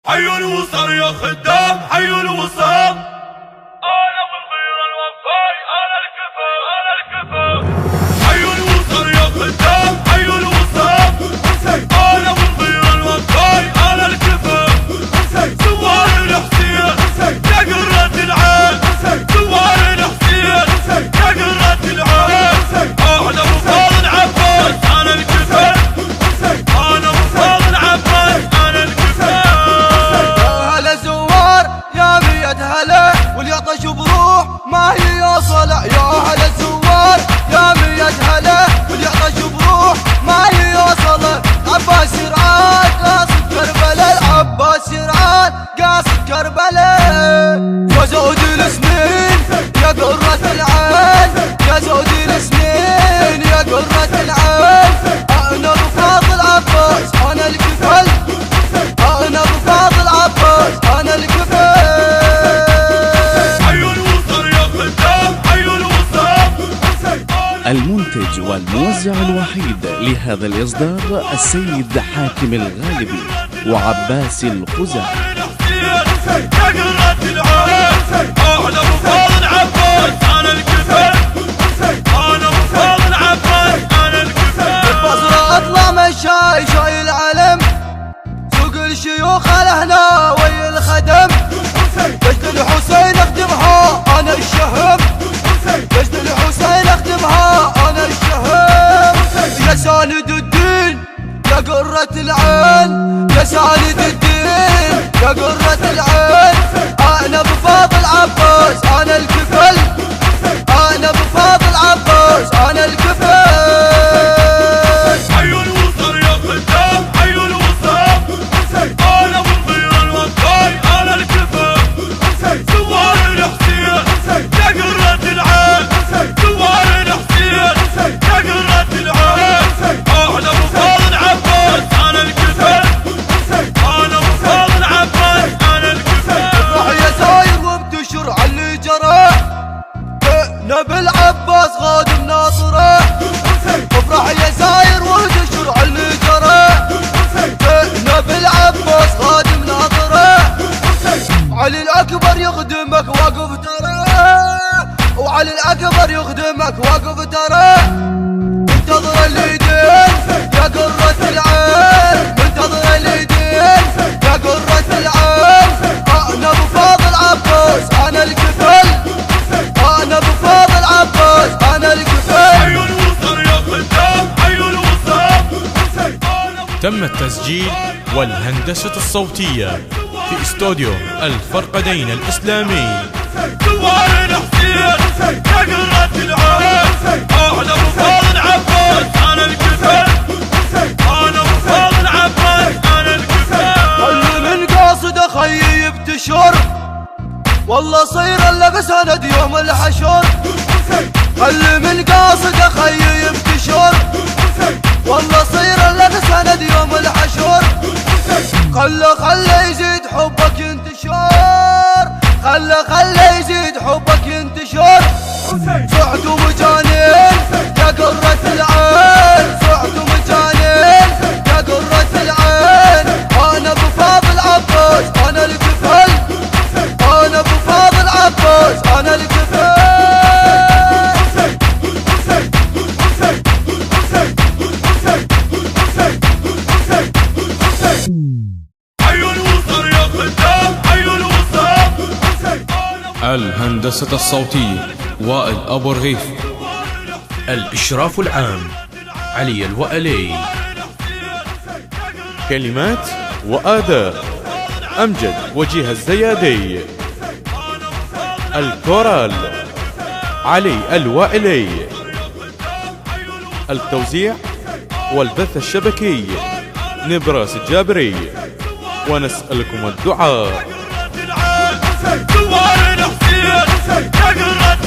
حي الوصل يا خدام، حي الوصل. انا والغير الوفاي، انا الكفى، انا الكفى. حي الوصل يا خدام، حي الوصل. انا والغير الوفاي، انا الكفى. سوار الحسين يا قرة العين، سوار الحسين يا قرة العين. انا وفاضل عباس انا الكفى، انا وفاضل عباس انا الكفى. هلا زوار يا ميت هلا، واليطش بروح ما هي صلع. يا هلا زوار يا ميت هلا، واليطش بروح ما هي صلع. عباس سرعان قاصد كربلاء، العباس سرعان قاصد كربلاء. يا زود السنين يا قرة العين، يا زود السنين يا قرة العين. انا بفاضل عباس انا الكفل، انا بفاضل عباس انا الكفل. حي الوصل يا خدام، حي الوصل. المنتج والموزع الوحيد لهذا الإصدار السيد حاكم الغالبي وعباس الخزاعي. يا قرة العين، انا بفاضل عباس انا الكفى، انا بفاضل عباس انا الكفى. البصرة اطلع مشاي شايل علم، سوق الشيوخ هنا ويا الخدم. دشت الحسين اخدمها انا الشهم، دشت الحسين اخدمها انا الشهم. يا ساند الدين يا قرة العين، يا ساند الدين يا قرة العين. انا بفاضل عباس انا الكفل، انا بفاضل عباس انا الكفل. حي الوصل يا خدام، حي الوصل. انا والغير الوفاي انا الكفى. سوار الحسين يا قرة العين، سوار الحسين يا قرة العين. انا بفاضل عباس انا الكفى، انا بفاضل عباس انا الكفى. افرح يا ساير وابتشر على اللي جرى، نبي العباس غادم ناصره. افرح يا ساير وابتشر على اللي جرى، نبي العباس غادم ناصره. علي الاكبر يخدمك واقف ترى، وعلي الاكبر يخدمك واقف ترى. منتظر اليدين يا قرة العين، منتظر اليدين يا قرة العين. انا بفاضل عباس انا الكفل، انا بفاضل عباس انا الكفل. حي الوصل يا خدام، حي الوصل. تم التسجيل والهندسة الصوتية في استوديو الفرقدين الإسلامي. سوار الحسين يا قرة العين، انا بفاضل عباس انا الكفى، انا بفاضل عباس انا الكفى. اللي من قاصد اخي يبتشر، والله صير الا سند يوم الحشر. اللي من قاصد اخي يبتشر، والله صير الا سند يوم الحشر. خله يزيد حبك ينتشر، خله يزيد حبك ينتشر. سعد ومجانين يا قرة العين، سعد ومجانين يا قرة العين. انا بفاضل عباس انا الكفل، انا بفاضل عباس انا الكفل. حي الوصل يا خدام، حي الوصل. الهندسة الصوتية وائل أبو رغيف. الإشراف العام علي الوألي. كلمات وأداء أمجد وجيه الزيادي. الكورال علي الوائلي. التوزيع والبث الشبكي نبراس الجابري. ونسألكم الدعاء. سوار الحسين يا قرة